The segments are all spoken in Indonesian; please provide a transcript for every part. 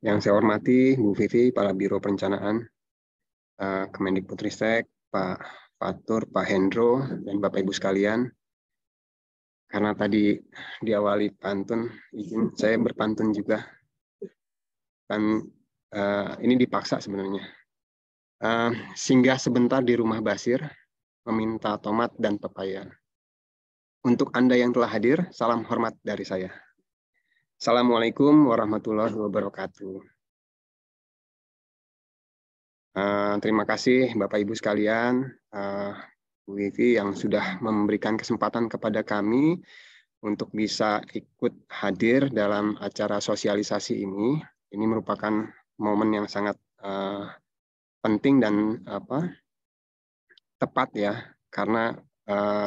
Yang saya hormati Bu Vivi, Kepala Biro Perencanaan Kemendikbudristek, Pak Fatur, Pak Hendro, dan Bapak Ibu sekalian. Karena tadi diawali pantun, izin saya berpantun juga. Dan ini dipaksa sebenarnya. Singgah sebentar di rumah Basir, meminta tomat dan pepaya. Untuk Anda yang telah hadir, salam hormat dari saya. Assalamualaikum warahmatullahi wabarakatuh. Terima kasih Bapak Ibu sekalian, Bu Vivi yang sudah memberikan kesempatan kepada kami untuk bisa ikut hadir dalam acara sosialisasi ini. Ini merupakan momen yang sangat penting dan tepat ya, karena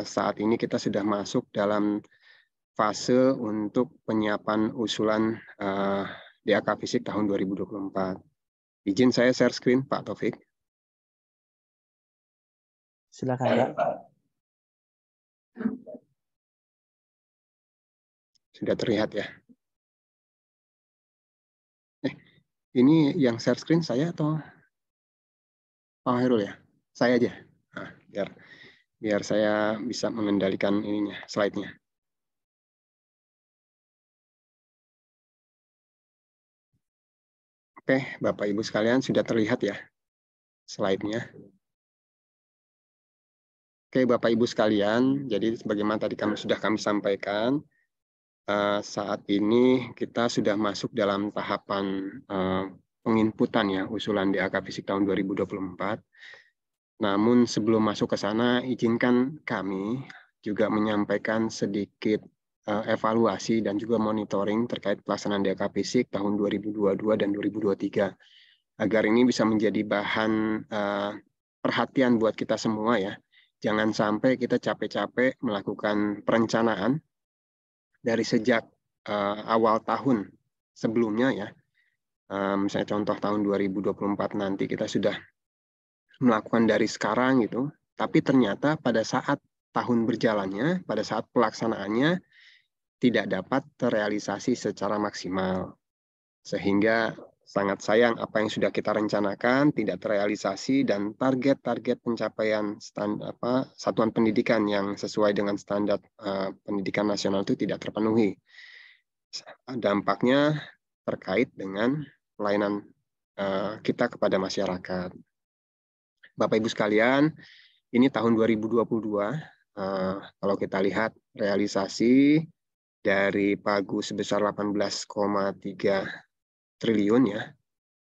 saat ini kita sudah masuk dalam fase untuk penyiapan usulan DAK Fisik tahun 2024. Izin saya share screen, Pak Taufik. Silakan, Pak. Sudah terlihat ya. Ini yang share screen saya atau Pak Hairul ya? Saya aja. Nah, biar saya bisa mengendalikan ininya, slide-nya. Oke, Bapak Ibu sekalian sudah terlihat ya slide-nya. Oke, Bapak Ibu sekalian, jadi sebagaimana tadi sudah kami sampaikan, saat ini kita sudah masuk dalam tahapan penginputan ya usulan DAK Fisik tahun 2024. Namun sebelum masuk ke sana, izinkan kami juga menyampaikan sedikit evaluasi dan juga monitoring terkait pelaksanaan DAK Fisik tahun 2022 dan 2023. Agar ini bisa menjadi bahan perhatian buat kita semua ya. Jangan sampai kita capek-capek melakukan perencanaan dari sejak awal tahun sebelumnya ya. Misalnya contoh tahun 2024 nanti kita sudah melakukan dari sekarang gitu, tapi ternyata pada saat tahun berjalannya, pada saat pelaksanaannya tidak dapat terrealisasi secara maksimal. Sehingga sangat sayang apa yang sudah kita rencanakan tidak terrealisasi dan target-target pencapaian satuan pendidikan yang sesuai dengan standar pendidikan nasional itu tidak terpenuhi. Dampaknya terkait dengan pelayanan kita kepada masyarakat. Bapak Ibu sekalian, ini tahun 2022, kalau kita lihat realisasi dari pagu sebesar 18,3 triliun ya.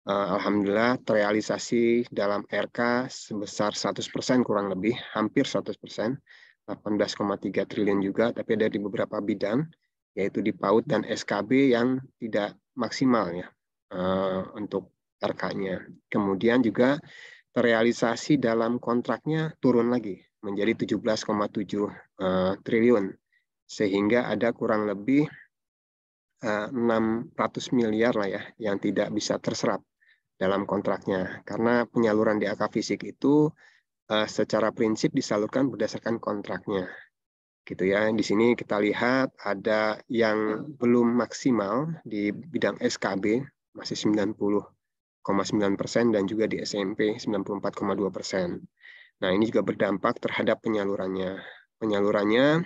Alhamdulillah terrealisasi dalam RK sebesar 100% kurang lebih, hampir 100%, 18,3 triliun juga, tapi ada di beberapa bidang, yaitu di PAUD dan SKB yang tidak maksimal ya untuk RK-nya. Kemudian juga terrealisasi dalam kontraknya turun lagi menjadi 17,7 triliun, sehingga ada kurang lebih 600 miliar lah ya yang tidak bisa terserap dalam kontraknya, karena penyaluran DAK Fisik itu secara prinsip disalurkan berdasarkan kontraknya gitu ya. Di sini kita lihat ada yang belum maksimal di bidang SKB masih 90,9% dan juga di SMP 94,2%. Nah, ini juga berdampak terhadap penyalurannya. Penyalurannya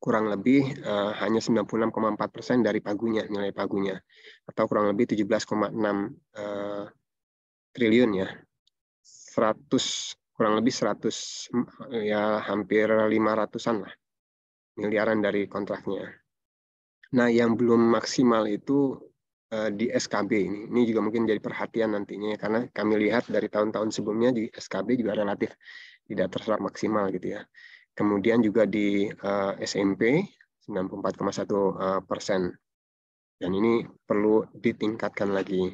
kurang lebih hanya 96,4% dari pagunya, nilai pagunya, atau kurang lebih 17,6 triliun ya. 100, kurang lebih 100, ya hampir 500-an lah miliaran dari kontraknya. Nah, yang belum maksimal itu di SKB ini. Ini juga mungkin jadi perhatian nantinya, karena kami lihat dari tahun-tahun sebelumnya di SKB juga relatif tidak terserap maksimal gitu ya. Kemudian juga di SMP 94,1%. Dan ini perlu ditingkatkan lagi.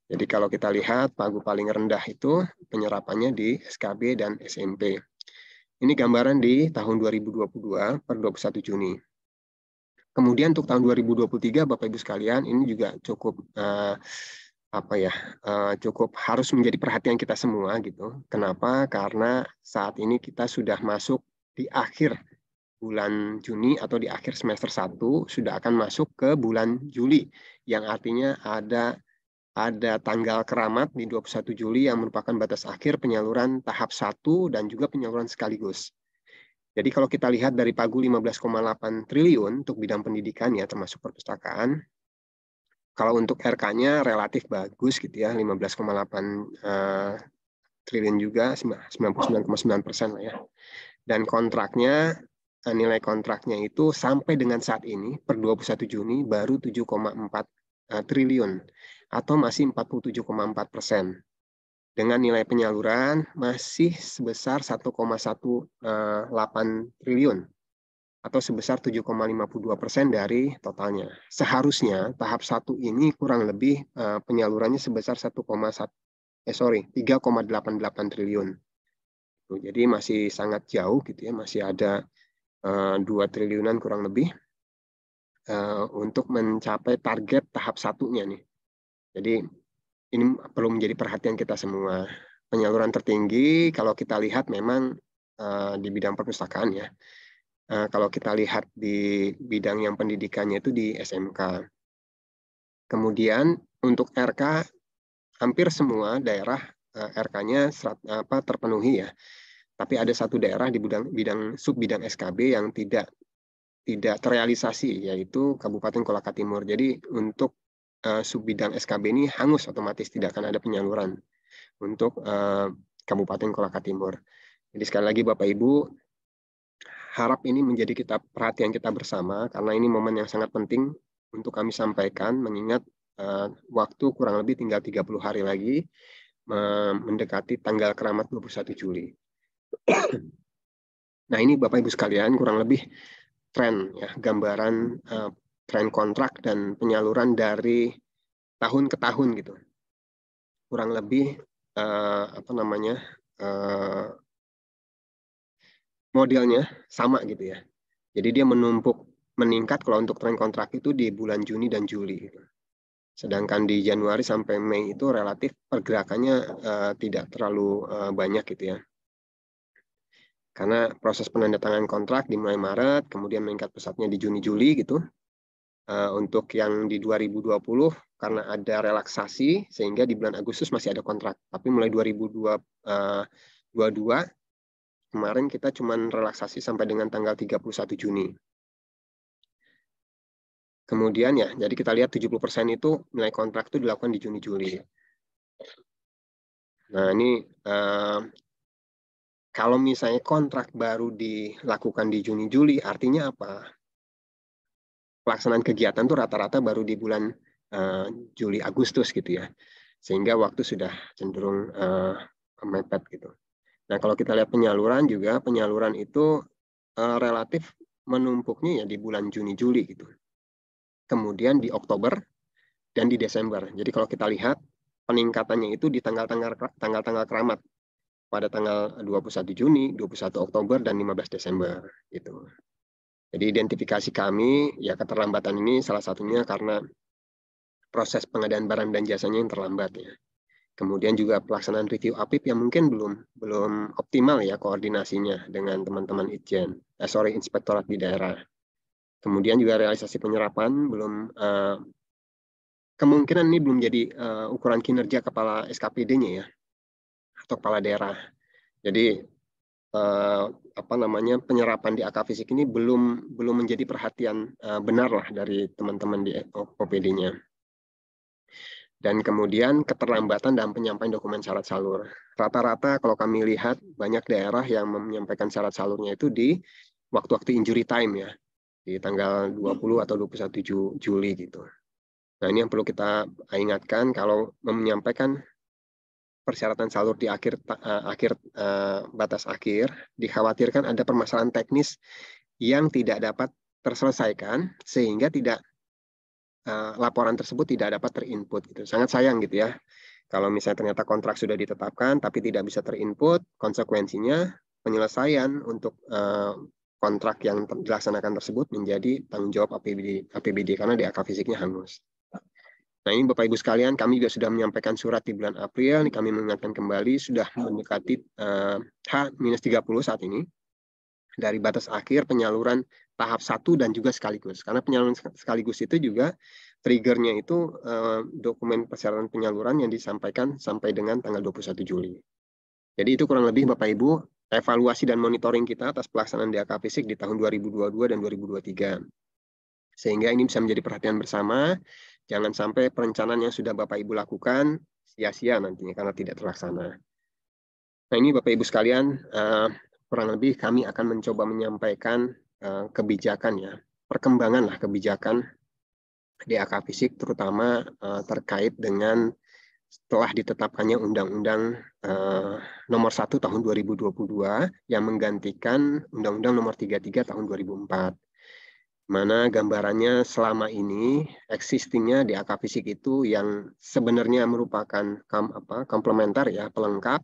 Jadi kalau kita lihat pagu paling rendah itu penyerapannya di SKB dan SMP. Ini gambaran di tahun 2022 per 21 Juni. Kemudian untuk tahun 2023, Bapak Ibu sekalian, ini juga cukup cukup harus menjadi perhatian kita semua gitu. Kenapa? Karena saat ini kita sudah masuk di akhir bulan Juni atau di akhir semester 1 sudah akan masuk ke bulan Juli yang artinya ada tanggal keramat di 21 Juli yang merupakan batas akhir penyaluran tahap 1 dan juga penyaluran sekaligus. Jadi kalau kita lihat dari pagu 15,8 triliun untuk bidang pendidikan ya termasuk perpustakaan, kalau untuk RK-nya relatif bagus gitu ya, 15,8 triliun juga, 99,9% lah ya. Dan kontraknya, nilai kontraknya itu sampai dengan saat ini, per 21 Juni, baru 7,4 triliun, atau masih 47,4%. Dengan nilai penyaluran masih sebesar 1,18 triliun, atau sebesar 7,52% dari totalnya. Seharusnya tahap 1 ini kurang lebih penyalurannya sebesar 3,88 triliun. Jadi masih sangat jauh gitu ya, masih ada 2 triliunan kurang lebih untuk mencapai target tahap 1-nya nih. Jadi ini perlu menjadi perhatian kita semua. Penyaluran tertinggi kalau kita lihat memang di bidang perpustakaan ya. Kalau kita lihat di bidang yang pendidikannya itu di SMK. Kemudian untuk RK hampir semua daerah RK-nya terpenuhi ya. Tapi ada satu daerah di bidang sub bidang SKB yang tidak terrealisasi, yaitu Kabupaten Kolaka Timur. Jadi untuk sub bidang SKB ini hangus otomatis, tidak akan ada penyaluran untuk Kabupaten Kolaka Timur. Jadi sekali lagi Bapak Ibu, harap ini menjadi perhatian kita bersama, karena ini momen yang sangat penting untuk kami sampaikan, mengingat waktu kurang lebih tinggal 30 hari lagi mendekati tanggal keramat 21 Juli. Nah ini Bapak Ibu sekalian kurang lebih tren ya, gambaran tren kontrak dan penyaluran dari tahun ke tahun gitu. Kurang lebih modelnya sama gitu ya. Jadi dia meningkat kalau untuk tren kontrak itu di bulan Juni dan Juli gitu. Sedangkan di Januari sampai Mei itu relatif pergerakannya tidak terlalu banyak gitu ya. Karena proses penandatanganan kontrak dimulai Maret, kemudian meningkat pesatnya di Juni-Juli gitu. Untuk yang di 2020 karena ada relaksasi sehingga di bulan Agustus masih ada kontrak. Tapi mulai 2022 kemarin kita cuma relaksasi sampai dengan tanggal 31 Juni. Kemudian ya, jadi kita lihat 70% itu nilai kontrak itu dilakukan di Juni-Juli. Nah ini kalau misalnya kontrak baru dilakukan di Juni-Juli, artinya apa? Pelaksanaan kegiatan itu rata-rata baru di bulan Juli-Agustus gitu ya. Sehingga waktu sudah cenderung mepet gitu. Nah kalau kita lihat penyaluran juga, penyaluran itu relatif menumpuknya ya di bulan Juni-Juli gitu. Kemudian di Oktober dan di Desember. Jadi kalau kita lihat peningkatannya itu di tanggal-tanggal keramat. Pada tanggal 21 Juni, 21 Oktober, dan 15 Desember. Gitu. Jadi identifikasi kami, ya keterlambatan ini salah satunya karena proses pengadaan barang dan jasanya yang terlambat. Ya. Kemudian juga pelaksanaan review APIP yang mungkin belum optimal ya koordinasinya dengan teman-teman inspektorat di daerah. Kemudian juga realisasi penyerapan belum kemungkinan ini belum jadi ukuran kinerja kepala SKPD-nya ya. Atau kepala daerah. Jadi penyerapan di AK Fisik ini belum menjadi perhatian benar lah dari teman-teman di OPD-nya. Dan kemudian keterlambatan dalam penyampaian dokumen syarat salur. Rata-rata kalau kami lihat banyak daerah yang menyampaikan syarat salurnya itu di waktu-waktu injury time ya, di tanggal 20 atau 21 Juli gitu. Nah ini yang perlu kita ingatkan kalau menyampaikan persyaratan salur di akhir batas akhir, dikhawatirkan ada permasalahan teknis yang tidak dapat terselesaikan sehingga laporan tersebut tidak dapat terinput. Gitu. Sangat sayang gitu ya. Kalau misalnya ternyata kontrak sudah ditetapkan tapi tidak bisa terinput, konsekuensinya penyelesaian untuk kontrak yang dilaksanakan tersebut menjadi tanggung jawab APBD karena DAK fisiknya hangus. Nah ini Bapak Ibu sekalian, kami juga sudah menyampaikan surat di bulan April, ini kami mengingatkan kembali, sudah mendekati H-30 saat ini. dari batas akhir penyaluran tahap 1 dan juga sekaligus. Karena penyaluran sekaligus itu juga triggernya itu dokumen persyaratan penyaluran yang disampaikan sampai dengan tanggal 21 Juli. Jadi itu kurang lebih Bapak Ibu evaluasi dan monitoring kita atas pelaksanaan DAK Fisik di tahun 2022 dan 2023. Sehingga ini bisa menjadi perhatian bersama, jangan sampai perencanaan yang sudah Bapak Ibu lakukan sia-sia nantinya karena tidak terlaksana. Nah ini Bapak Ibu sekalian, kurang lebih kami akan mencoba menyampaikan kebijakan ya, perkembangan lah kebijakan DAK Fisik terutama terkait dengan setelah ditetapkannya Undang-Undang Nomor 1 Tahun 2022 yang menggantikan Undang-Undang Nomor 33 Tahun 2004. Mana gambarannya selama ini existingnya DAK Fisik itu yang sebenarnya merupakan komplementer ya, pelengkap,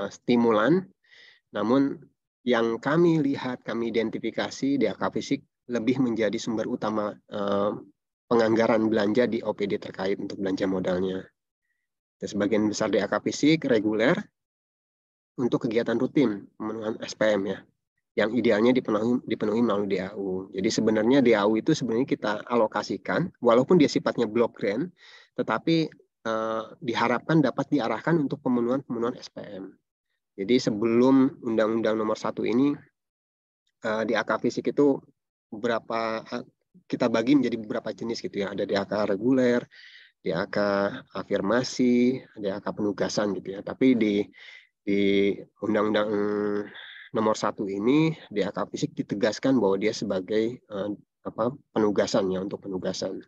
stimulan, namun yang kami lihat, kami identifikasi DAK Fisik lebih menjadi sumber utama penganggaran belanja di OPD terkait untuk belanja modalnya. Dan sebagian besar DAK Fisik reguler untuk kegiatan rutin pemenuhan SPM ya, yang idealnya dipenuhi melalui DAU. Jadi sebenarnya DAU itu sebenarnya kita alokasikan, walaupun dia sifatnya block grant, tetapi diharapkan dapat diarahkan untuk pemenuhan SPM. Jadi sebelum Undang-Undang Nomor 1 ini, DAK Fisik itu kita bagi menjadi beberapa jenis gitu ya. Ada DAK reguler, DAK afirmasi, DAK penugasan gitu ya. Tapi di Undang-Undang Nomor 1 ini, DAK Fisik ditegaskan bahwa dia sebagai penugasan ya, untuk penugasan.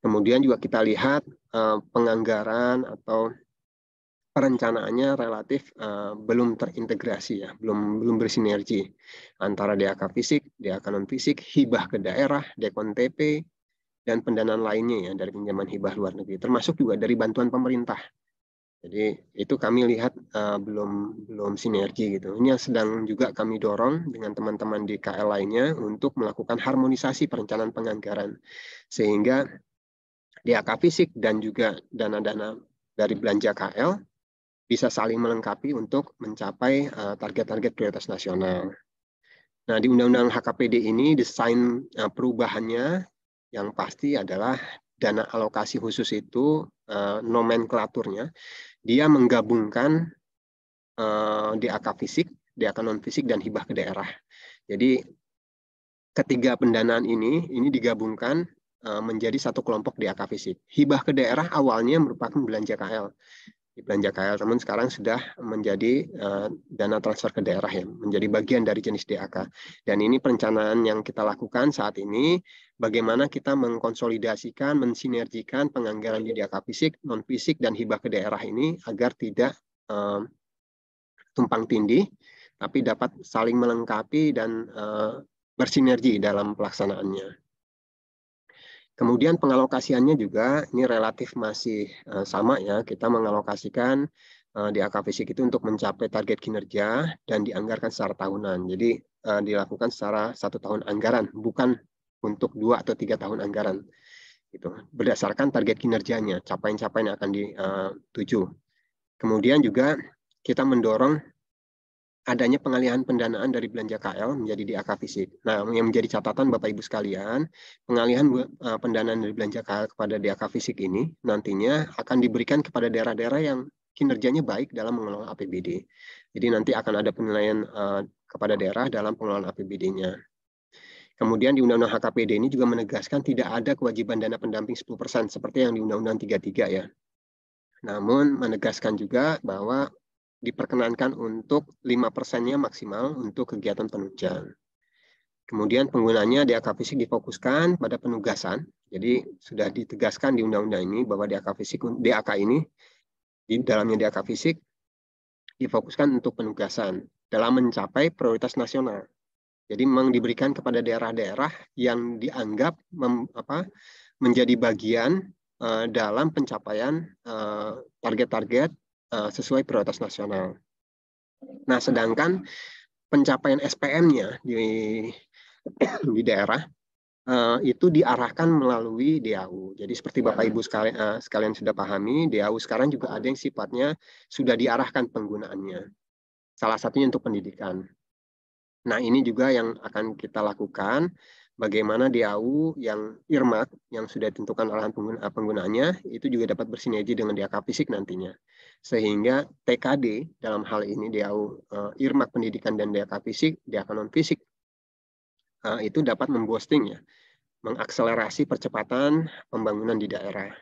Kemudian juga kita lihat penganggaran atau perencanaannya relatif belum terintegrasi ya, belum bersinergi antara DAK Fisik, DAK non fisik, hibah ke daerah, Dekon TP, dan pendanaan lainnya ya dari pinjaman hibah luar negeri, termasuk juga dari bantuan pemerintah. Jadi itu kami lihat belum sinergi gitu. Ini yang sedang juga kami dorong dengan teman-teman di KL lainnya untuk melakukan harmonisasi perencanaan penganggaran sehingga DAK Fisik dan juga dana-dana dari belanja KL bisa saling melengkapi untuk mencapai target-target prioritas nasional. Nah, di Undang-Undang HKPD ini desain perubahannya yang pasti adalah dana alokasi khusus itu nomenklaturnya dia menggabungkan DAK Fisik, DAK non fisik dan hibah ke daerah. Jadi ketiga pendanaan ini digabungkan menjadi satu kelompok DAK Fisik. Hibah ke daerah awalnya merupakan belanja KL. Belanja KL, namun sekarang sudah menjadi dana transfer ke daerah ya, menjadi bagian dari jenis DAK. Dan ini perencanaan yang kita lakukan saat ini, bagaimana kita mengkonsolidasikan, mensinergikan penganggaran di DAK Fisik, non fisik dan hibah ke daerah ini agar tidak tumpang tindih, tapi dapat saling melengkapi dan bersinergi dalam pelaksanaannya. Kemudian pengalokasiannya juga ini relatif masih sama ya, kita mengalokasikan DAK Fisik itu untuk mencapai target kinerja dan dianggarkan secara tahunan. Jadi dilakukan secara 1 tahun anggaran, bukan untuk 2 atau 3 tahun anggaran. Gitu. Berdasarkan target kinerjanya, capaian-capaian yang akan dituju. Kemudian juga kita mendorong adanya pengalihan pendanaan dari belanja KL menjadi DAK Fisik. Nah, yang menjadi catatan Bapak Ibu sekalian, pengalihan pendanaan dari belanja KL kepada DAK Fisik ini nantinya akan diberikan kepada daerah-daerah yang kinerjanya baik dalam mengelola APBD. Jadi nanti akan ada penilaian kepada daerah dalam pengelolaan APBD-nya. Kemudian di Undang-Undang HKPD ini juga menegaskan tidak ada kewajiban dana pendamping 10% seperti yang di Undang-Undang 33 ya. Namun menegaskan juga bahwa diperkenankan untuk 5%-nya maksimal untuk kegiatan penunjang. Kemudian penggunaannya DAK Fisik difokuskan pada penugasan. Jadi sudah ditegaskan di undang-undang ini bahwa DAK ini di dalamnya DAK Fisik difokuskan untuk penugasan dalam mencapai prioritas nasional. Jadi memang diberikan kepada daerah-daerah yang dianggap menjadi bagian dalam pencapaian target-target sesuai prioritas nasional. Nah, sedangkan pencapaian SPM-nya di daerah itu diarahkan melalui DAU. Jadi seperti Bapak Ibu sekalian sudah pahami, DAU sekarang juga ada yang sifatnya sudah diarahkan penggunaannya. Salah satunya untuk pendidikan. Nah, ini juga yang akan kita lakukan, bagaimana DAU yang earmark yang sudah ditentukan oleh penggunanya itu juga dapat bersinergi dengan DAK fisik nantinya. Sehingga TKD dalam hal ini DAU earmark pendidikan dan DAK fisik, DAK non fisik itu dapat memboosting ya, mengakselerasi percepatan pembangunan di daerah.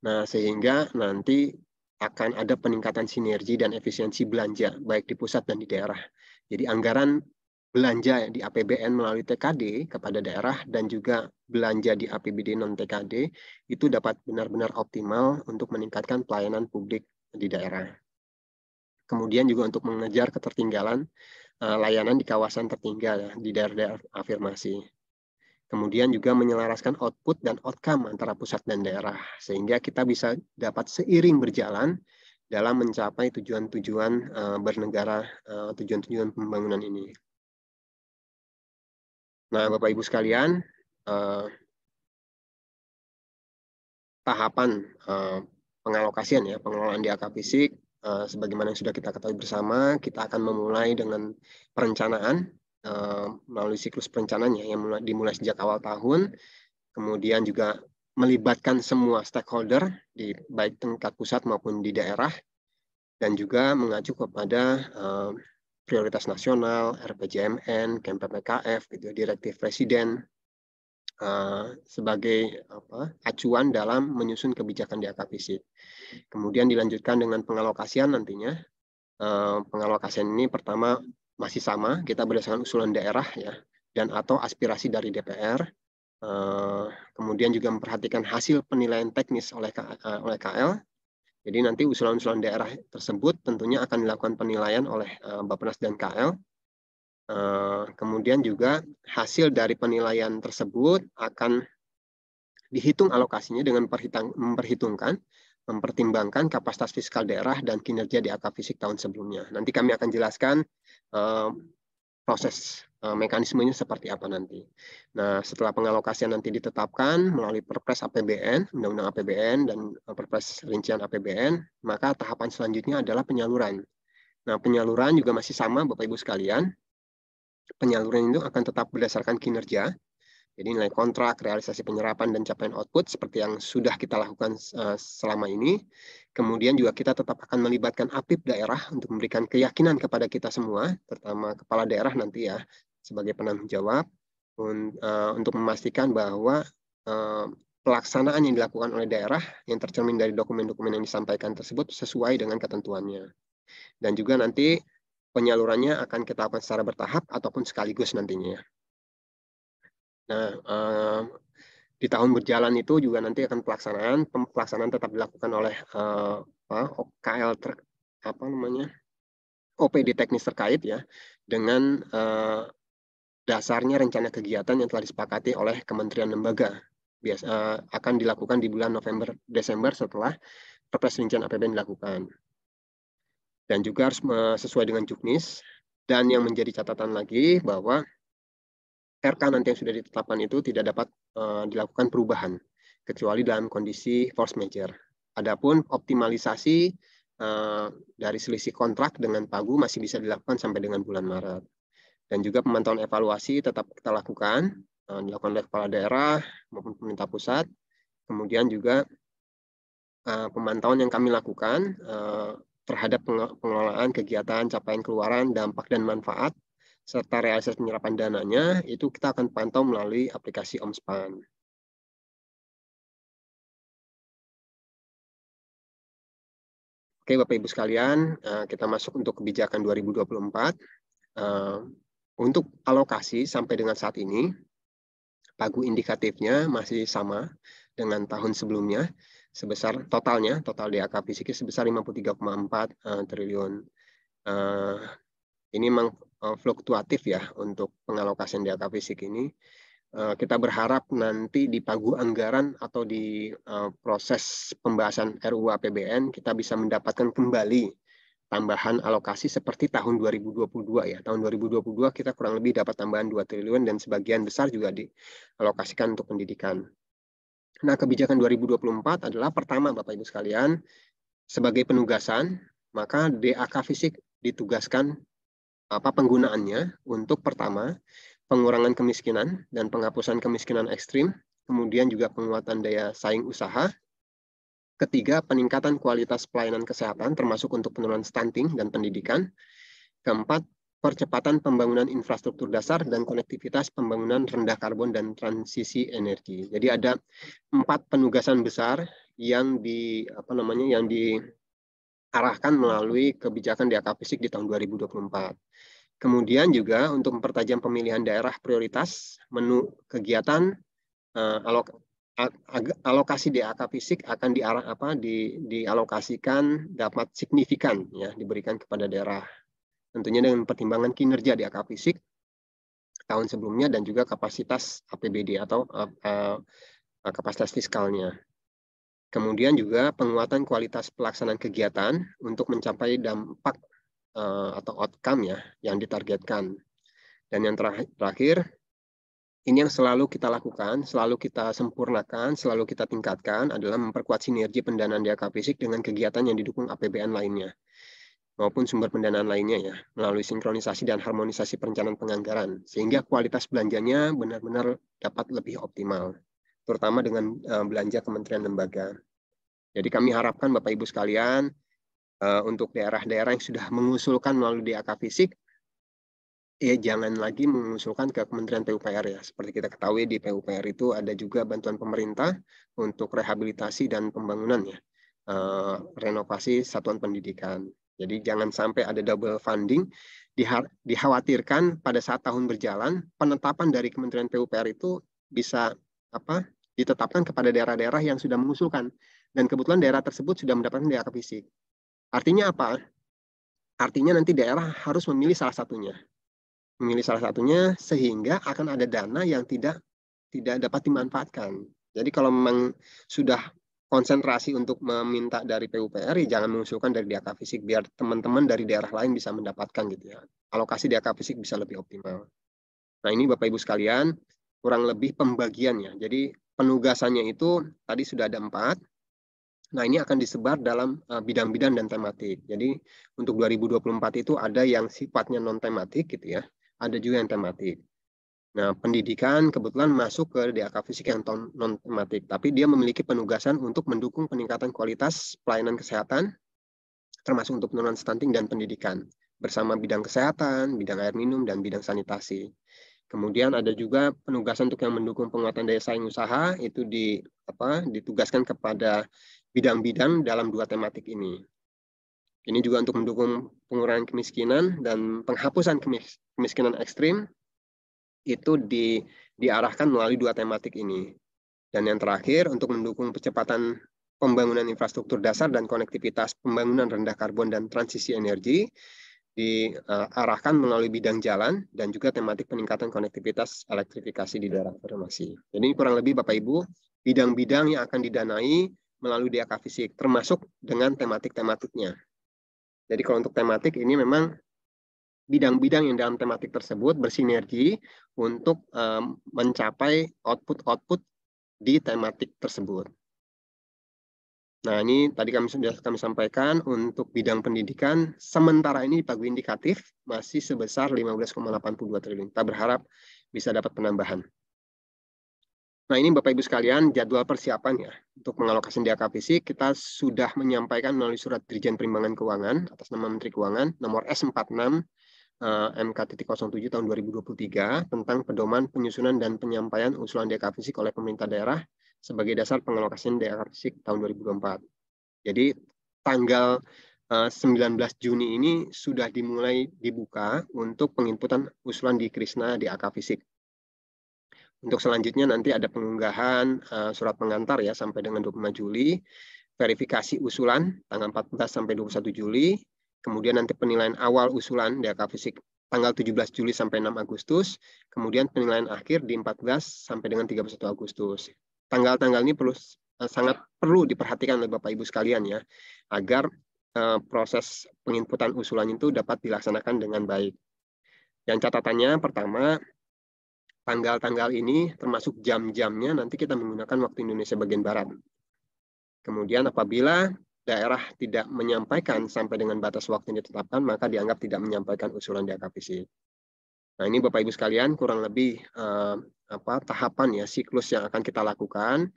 Nah, sehingga nanti akan ada peningkatan sinergi dan efisiensi belanja, baik di pusat dan di daerah. Jadi anggaran belanja di APBN melalui TKD kepada daerah dan juga belanja di APBD non-TKD itu dapat benar-benar optimal untuk meningkatkan pelayanan publik di daerah. Kemudian juga untuk mengejar ketertinggalan layanan di kawasan tertinggal di daerah-daerah afirmasi. Kemudian juga menyelaraskan output dan outcome antara pusat dan daerah, sehingga kita bisa dapat seiring berjalan dalam mencapai tujuan-tujuan bernegara, tujuan-tujuan pembangunan ini. Nah, Bapak Ibu sekalian, tahapan pengalokasian ya, pengelolaan DAK fisik, sebagaimana yang sudah kita ketahui bersama, kita akan memulai dengan perencanaan melalui siklus perencanaannya yang dimulai sejak awal tahun, kemudian juga melibatkan semua stakeholder di baik tingkat pusat maupun di daerah, dan juga mengacu kepada prioritas nasional, RPJMN, KMPPKF, gitu, Direktif Presiden sebagai acuan dalam menyusun kebijakan DAK fisik. Kemudian dilanjutkan dengan pengalokasian nantinya. Pengalokasian ini pertama masih sama, kita berdasarkan usulan daerah ya, dan atau aspirasi dari DPR. Kemudian juga memperhatikan hasil penilaian teknis oleh KL. Jadi nanti usulan-usulan daerah tersebut tentunya akan dilakukan penilaian oleh Bappenas dan KL. Kemudian juga hasil dari penilaian tersebut akan dihitung alokasinya dengan mempertimbangkan kapasitas fiskal daerah dan kinerja DAK fisik tahun sebelumnya. Nanti kami akan jelaskan proses mekanismenya seperti apa nanti. Nah, setelah pengalokasian nanti ditetapkan melalui Perpres APBN, Undang-Undang APBN, dan Perpres Rincian APBN, maka tahapan selanjutnya adalah penyaluran. Nah, penyaluran juga masih sama, Bapak Ibu sekalian. Penyaluran itu akan tetap berdasarkan kinerja, jadi nilai kontrak, realisasi penyerapan, dan capaian output seperti yang sudah kita lakukan selama ini. Kemudian juga kita tetap akan melibatkan APIP daerah untuk memberikan keyakinan kepada kita semua, terutama kepala daerah nanti ya, sebagai penanggung jawab, untuk memastikan bahwa pelaksanaan yang dilakukan oleh daerah yang tercermin dari dokumen-dokumen yang disampaikan tersebut sesuai dengan ketentuannya. Dan juga nanti penyalurannya akan kita lakukan secara bertahap ataupun sekaligus nantinya. Nah, di tahun berjalan itu juga nanti akan pelaksanaan tetap dilakukan oleh KL OPD teknis terkait ya, dengan dasarnya rencana kegiatan yang telah disepakati oleh kementerian lembaga. Akan dilakukan di bulan November-Desember setelah Perpres Rincian APBN dilakukan. Dan juga harus sesuai dengan juknis. Dan yang menjadi catatan lagi bahwa RK nanti yang sudah ditetapkan itu tidak dapat dilakukan perubahan, kecuali dalam kondisi force majeure. Adapun optimalisasi dari selisih kontrak dengan Pagu masih bisa dilakukan sampai dengan bulan Maret. Dan juga pemantauan evaluasi tetap kita lakukan, dilakukan oleh kepala daerah maupun pemerintah pusat. Kemudian juga pemantauan yang kami lakukan terhadap pengelolaan kegiatan, capaian keluaran, dampak dan manfaat, serta realisasi penyerapan dananya, itu kita akan pantau melalui aplikasi Omspan. Oke, Bapak Ibu sekalian, kita masuk untuk kebijakan 2024. Untuk alokasi sampai dengan saat ini, Pagu indikatifnya masih sama dengan tahun sebelumnya, sebesar total DAK fisiknya sebesar 53,4 triliun. Ini memang fluktuatif ya untuk pengalokasian DAK fisik ini. Kita berharap nanti di pagu anggaran atau di proses pembahasan RUU APBN kita bisa mendapatkan kembali tambahan alokasi seperti tahun 2022 ya. Tahun 2022 kita kurang lebih dapat tambahan 2 triliun dan sebagian besar juga dialokasikan untuk pendidikan. Nah, kebijakan 2024 adalah pertama Bapak Ibu sekalian, sebagai penugasan, maka DAK fisik ditugaskan penggunaannya untuk pertama pengurangan kemiskinan dan penghapusan kemiskinan ekstrim, kemudian juga penguatan daya saing usaha. Ketiga, peningkatan kualitas pelayanan kesehatan termasuk untuk penurunan stunting dan pendidikan. Keempat, percepatan pembangunan infrastruktur dasar dan konektivitas pembangunan rendah karbon dan transisi energi. Jadi ada 4 penugasan besar yang diarahkan melalui kebijakan DAK Fisik di tahun 2024. Kemudian juga untuk mempertajam pemilihan daerah prioritas, menu kegiatan alokasi DAK Fisik akan dialokasikan dapat signifikan ya diberikan kepada daerah. Tentunya dengan pertimbangan kinerja DAK Fisik tahun sebelumnya dan juga kapasitas APBD atau kapasitas fiskalnya. Kemudian juga penguatan kualitas pelaksanaan kegiatan untuk mencapai dampak atau outcome ya yang ditargetkan. Dan yang terakhir, ini yang selalu kita lakukan, selalu kita sempurnakan, selalu kita tingkatkan adalah memperkuat sinergi pendanaan DAK Fisik dengan kegiatan yang didukung APBN lainnya maupun sumber pendanaan lainnya ya melalui sinkronisasi dan harmonisasi perencanaan penganggaran sehingga kualitas belanjanya benar-benar dapat lebih optimal, terutama dengan belanja kementerian lembaga. Jadi kami harapkan Bapak Ibu sekalian untuk daerah-daerah yang sudah mengusulkan melalui DAK Fisik, ya jangan lagi mengusulkan ke Kementerian PUPR ya. Seperti kita ketahui di PUPR itu ada juga bantuan pemerintah untuk rehabilitasi dan pembangunan ya, renovasi satuan pendidikan. Jadi jangan sampai ada double funding. Dikhawatirkan pada saat tahun berjalan penetapan dari Kementerian PUPR itu bisa ditetapkan kepada daerah-daerah yang sudah mengusulkan dan kebetulan daerah tersebut sudah mendapatkan DAK Fisik. Artinya apa? Artinya nanti daerah harus memilih salah satunya. Memilih salah satunya sehingga akan ada dana yang tidak dapat dimanfaatkan. Jadi kalau memang sudah konsentrasi untuk meminta dari PUPR, jangan mengusulkan dari DAK Fisik biar teman-teman dari daerah lain bisa mendapatkan gitu ya. Alokasi DAK Fisik bisa lebih optimal. Nah ini Bapak Ibu sekalian, kurang lebih pembagiannya. Jadi penugasannya itu tadi sudah ada 4. Nah, ini akan disebar dalam bidang-bidang dan tematik. Jadi, untuk 2024 itu ada yang sifatnya non-tematik gitu ya. Ada juga yang tematik. Nah, pendidikan kebetulan masuk ke DAK Fisik yang non-tematik, tapi dia memiliki penugasan untuk mendukung peningkatan kualitas pelayanan kesehatan, termasuk untuk penurunan stunting dan pendidikan, bersama bidang kesehatan, bidang air minum, dan bidang sanitasi. Kemudian ada juga penugasan untuk yang mendukung penguatan daya saing usaha, itu ditugaskan kepada bidang-bidang dalam 2 tematik ini. Ini juga untuk mendukung pengurangan kemiskinan dan penghapusan kemiskinan ekstrim, itu diarahkan melalui 2 tematik ini. Dan yang terakhir, untuk mendukung percepatan pembangunan infrastruktur dasar dan konektivitas pembangunan rendah karbon dan transisi energi, diarahkan melalui bidang jalan dan juga tematik peningkatan konektivitas elektrifikasi di daerah informasi. Jadi ini kurang lebih Bapak Ibu, bidang-bidang yang akan didanai melalui DAK Fisik, termasuk dengan tematik-tematiknya. Jadi kalau untuk tematik ini memang bidang-bidang yang dalam tematik tersebut bersinergi untuk mencapai output-output di tematik tersebut. Nah, ini tadi sudah kami sampaikan untuk bidang pendidikan, sementara ini pagu indikatif masih sebesar 15,82 triliun. Kita berharap bisa dapat penambahan. Nah, ini Bapak Ibu sekalian jadwal persiapan ya. Untuk pengalokasian DAK Fisik, kita sudah menyampaikan melalui surat Dirjen Perimbangan Keuangan atas nama Menteri Keuangan nomor S46 MK.07 tahun 2023 tentang pedoman penyusunan dan penyampaian usulan DAK Fisik oleh pemerintah daerah sebagai dasar pengalokasian DAK Fisik tahun 2024. Jadi tanggal 19 Juni ini sudah dimulai dibuka untuk penginputan usulan di Krisna DAK Fisik. Untuk selanjutnya nanti ada pengunggahan surat pengantar ya sampai dengan 25 Juli, verifikasi usulan tanggal 14 sampai 21 Juli, kemudian nanti penilaian awal usulan DAK Fisik tanggal 17 Juli sampai 6 Agustus, kemudian penilaian akhir di 14 sampai dengan 31 Agustus. Tanggal-tanggal ini sangat perlu diperhatikan oleh Bapak Ibu sekalian ya, agar proses penginputan usulan itu dapat dilaksanakan dengan baik. Yang catatannya pertama, tanggal-tanggal ini termasuk jam-jamnya nanti kita menggunakan waktu Indonesia bagian Barat. Kemudian apabila daerah tidak menyampaikan sampai dengan batas waktu yang ditetapkan, maka dianggap tidak menyampaikan usulan DAK fisik. Nah, ini Bapak Ibu sekalian kurang lebih tahapan ya siklus yang akan kita lakukan.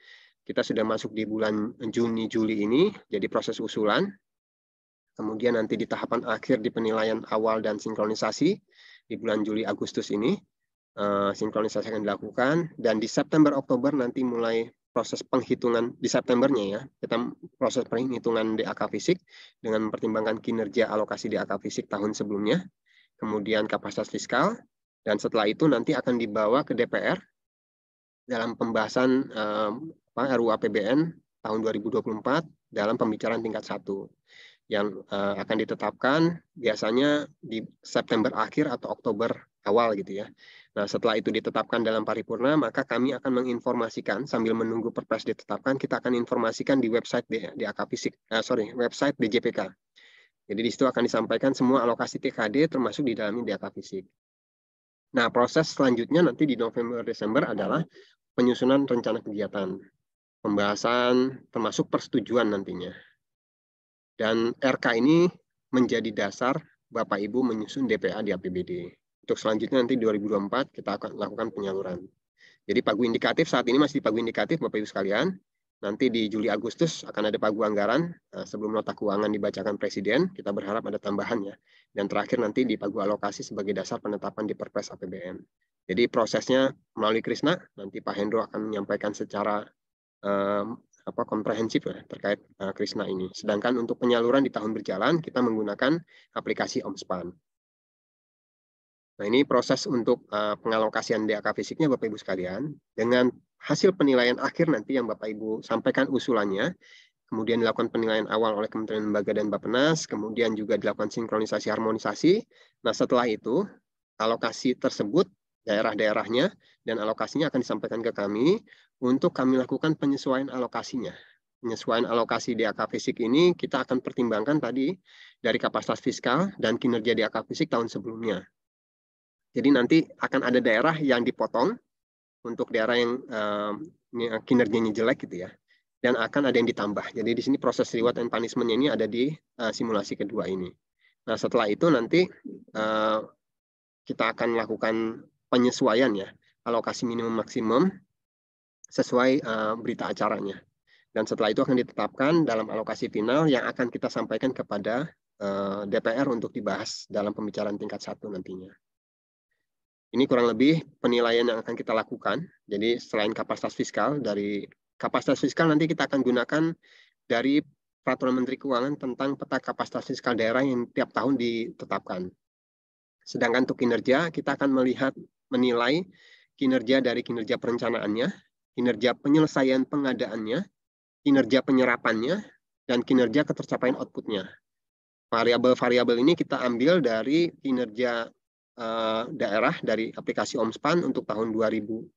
Kita sudah masuk di bulan Juni Juli ini, jadi proses usulan. Kemudian nanti di tahapan akhir di penilaian awal dan sinkronisasi di bulan Juli Agustus ini sinkronisasi akan dilakukan, dan di September Oktober nanti mulai proses penghitungan di Septembernya ya, kita proses penghitungan DAK fisik dengan mempertimbangkan kinerja alokasi DAK fisik tahun sebelumnya, kemudian kapasitas fiskal, dan setelah itu nanti akan dibawa ke DPR dalam pembahasan RUU APBN tahun 2024 dalam pembicaraan tingkat 1 yang akan ditetapkan biasanya di September akhir atau Oktober awal gitu ya. Nah, setelah itu ditetapkan dalam paripurna, maka kami akan menginformasikan sambil menunggu Perpres ditetapkan, kita akan informasikan di website website DJPK. Jadi di situ akan disampaikan semua alokasi TKD termasuk di dalamnya DAK fisik. Nah, proses selanjutnya nanti di November-Desember adalah penyusunan rencana kegiatan, pembahasan termasuk persetujuan nantinya. Dan RK ini menjadi dasar Bapak Ibu menyusun DPA di APBD. Untuk selanjutnya nanti 2024 kita akan lakukan penyaluran. Jadi pagu indikatif saat ini masih pagu indikatif Bapak Ibu sekalian. Nanti di Juli Agustus akan ada pagu anggaran sebelum nota keuangan dibacakan Presiden. Kita berharap ada tambahan ya. Dan terakhir nanti di pagu alokasi sebagai dasar penetapan di Perpres APBN. Jadi prosesnya melalui Krisna, nanti Pak Hendro akan menyampaikan secara komprehensif ya, terkait Krisna ini. Sedangkan untuk penyaluran di tahun berjalan kita menggunakan aplikasi OMSPAN. Nah, ini proses untuk pengalokasian DAK fisiknya Bapak Ibu sekalian. Dengan hasil penilaian akhir nanti yang Bapak Ibu sampaikan usulannya, kemudian dilakukan penilaian awal oleh Kementerian Lembaga dan Bappenas, kemudian juga dilakukan sinkronisasi harmonisasi. Nah, setelah itu alokasi tersebut daerah-daerahnya dan alokasinya akan disampaikan ke kami untuk kami lakukan penyesuaian alokasinya. Penyesuaian alokasi DAK fisik ini kita akan pertimbangkan tadi dari kapasitas fiskal dan kinerja DAK fisik tahun sebelumnya. Jadi nanti akan ada daerah yang dipotong untuk daerah yang kinerjanya jelek gitu ya. Dan akan ada yang ditambah. Jadi di sini proses reward and punishment ini ada di simulasi kedua ini. Nah, setelah itu nanti kita akan lakukan penyesuaian ya, alokasi minimum maksimum sesuai berita acaranya. Dan setelah itu akan ditetapkan dalam alokasi final yang akan kita sampaikan kepada DPR untuk dibahas dalam pembicaraan tingkat 1 nantinya. Ini kurang lebih penilaian yang akan kita lakukan. Jadi selain kapasitas fiskal, dari kapasitas fiskal nanti kita akan gunakan dari Peraturan Menteri Keuangan tentang peta kapasitas fiskal daerah yang tiap tahun ditetapkan. Sedangkan untuk kinerja, kita akan menilai kinerja dari kinerja perencanaannya, kinerja penyelesaian pengadaannya, kinerja penyerapannya, dan kinerja ketercapaian outputnya. Variabel-variabel ini kita ambil dari kinerja daerah dari aplikasi OMSPAN untuk tahun 2022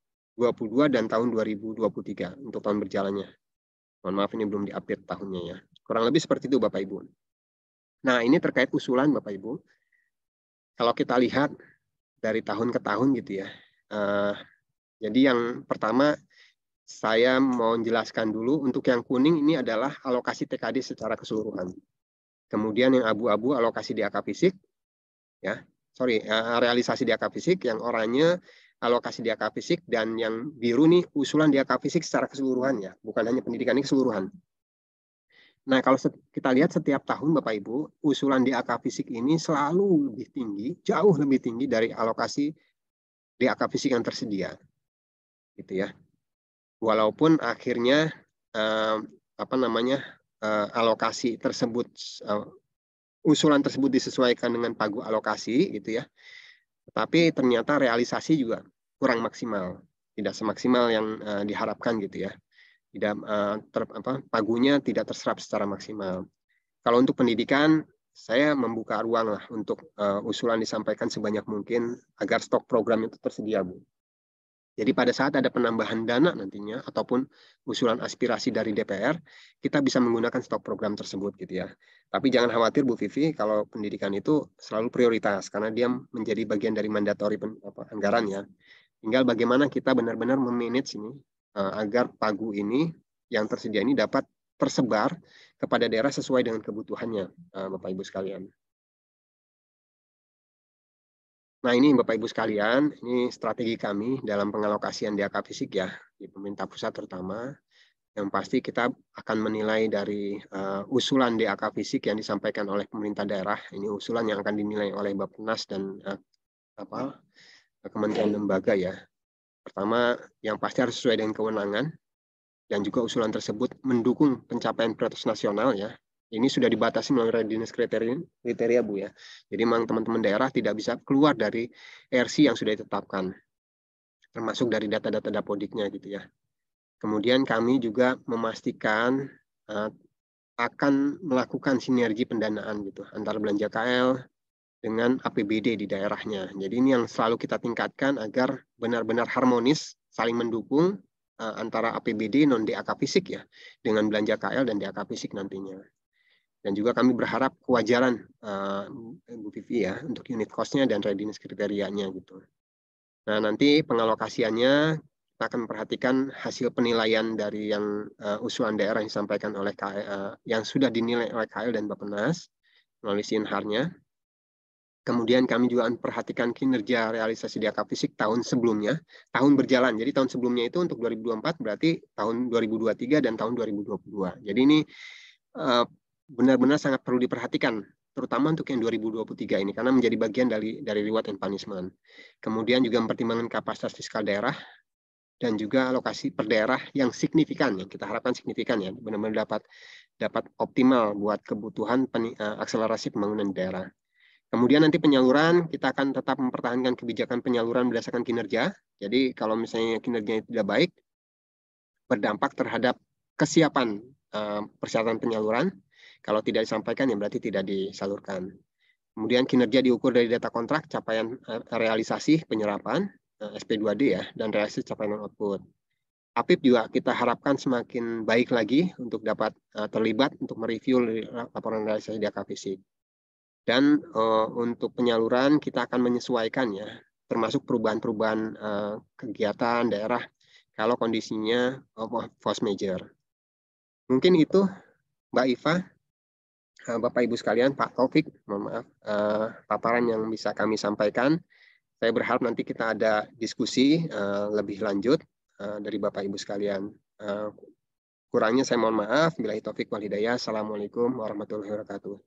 dan tahun 2023 untuk tahun berjalannya. Mohon maaf ini belum diupdate tahunnya ya. Kurang lebih seperti itu Bapak Ibu. Nah, ini terkait usulan Bapak Ibu. Kalau kita lihat dari tahun ke tahun gitu ya. Jadi yang pertama saya mau menjelaskan dulu untuk yang kuning ini adalah alokasi TKD secara keseluruhan. Kemudian yang abu-abu alokasi DAK fisik ya. Realisasi DAK fisik, yang oranye alokasi DAK fisik, dan yang biru nih usulan DAK fisik secara keseluruhan ya, bukan hanya pendidikan ini keseluruhan. Nah, kalau kita lihat setiap tahun Bapak Ibu, usulan DAK fisik ini selalu lebih tinggi, jauh lebih tinggi dari alokasi DAK fisik yang tersedia. Gitu ya. Walaupun akhirnya alokasi tersebut usulan tersebut disesuaikan dengan pagu alokasi gitu ya. Tapi ternyata realisasi juga kurang maksimal, tidak semaksimal yang diharapkan gitu ya. Tidak pagunya tidak terserap secara maksimal. Kalau untuk pendidikan, saya membuka ruang lah untuk usulan disampaikan sebanyak mungkin agar stok program itu tersedia, Bu. Jadi pada saat ada penambahan dana nantinya ataupun usulan aspirasi dari DPR, kita bisa menggunakan stok program tersebut gitu ya. Tapi jangan khawatir Bu Vivi, kalau pendidikan itu selalu prioritas karena dia menjadi bagian dari mandatori anggaran ya. Tinggal bagaimana kita benar-benar memanage ini agar pagu ini yang tersedia ini dapat tersebar kepada daerah sesuai dengan kebutuhannya, Bapak Ibu sekalian. Nah, ini Bapak Ibu sekalian, ini strategi kami dalam pengalokasian DAK fisik ya, di pemerintah pusat terutama. Yang pasti kita akan menilai dari usulan DAK fisik yang disampaikan oleh pemerintah daerah. Ini usulan yang akan dinilai oleh Bappenas dan kementerian lembaga ya. Pertama, yang pasti harus sesuai dengan kewenangan, dan juga usulan tersebut mendukung pencapaian prioritas nasional ya. Ini sudah dibatasi melalui readiness kriteria Bu ya. Jadi memang teman-teman daerah tidak bisa keluar dari RC yang sudah ditetapkan, termasuk dari data-data Dapodiknya gitu ya. Kemudian kami juga memastikan akan melakukan sinergi pendanaan gitu antara belanja KL dengan APBD di daerahnya. Jadi ini yang selalu kita tingkatkan agar benar-benar harmonis, saling mendukung antara APBD non DAK fisik ya dengan belanja KL dan DAK fisik nantinya. Dan juga kami berharap kewajaran Bu Vivi ya untuk unit cost-nya dan readiness kriterianya gitu. Nah, nanti pengalokasiannya kita akan memperhatikan hasil penilaian dari yang usulan daerah yang disampaikan oleh yang sudah dinilai oleh KL dan Bappenas melalui SINHAR-nya. Kemudian kami juga akan perhatikan kinerja realisasi DAK fisik tahun sebelumnya, tahun berjalan. Jadi tahun sebelumnya itu untuk 2024 berarti tahun 2023 dan tahun 2022. Jadi ini benar-benar sangat perlu diperhatikan, terutama untuk yang 2023 ini, karena menjadi bagian dari reward and punishment. Kemudian juga mempertimbangkan kapasitas fiskal daerah, dan juga alokasi per daerah yang signifikan, yang kita harapkan signifikan ya, benar-benar dapat optimal buat kebutuhan akselerasi pembangunan daerah. Kemudian nanti penyaluran, kita akan tetap mempertahankan kebijakan penyaluran berdasarkan kinerja. Jadi kalau misalnya kinerjanya tidak baik, berdampak terhadap kesiapan persyaratan penyaluran. Kalau tidak disampaikan, ya berarti tidak disalurkan. Kemudian kinerja diukur dari data kontrak, capaian realisasi penyerapan, SP2D ya, dan realisasi capaian output. APIP juga kita harapkan semakin baik lagi untuk dapat terlibat untuk mereview laporan realisasi DAK fisik. Dan untuk penyaluran kita akan menyesuaikan ya, termasuk perubahan-perubahan kegiatan daerah kalau kondisinya force major. Mungkin itu Mbak Iva, Bapak Ibu sekalian, Pak Taufik, mohon maaf, paparan yang bisa kami sampaikan. Saya berharap nanti kita ada diskusi lebih lanjut dari Bapak Ibu sekalian. Kurangnya saya mohon maaf. Billahi taufik wal hidayah. Assalamualaikum warahmatullahi wabarakatuh.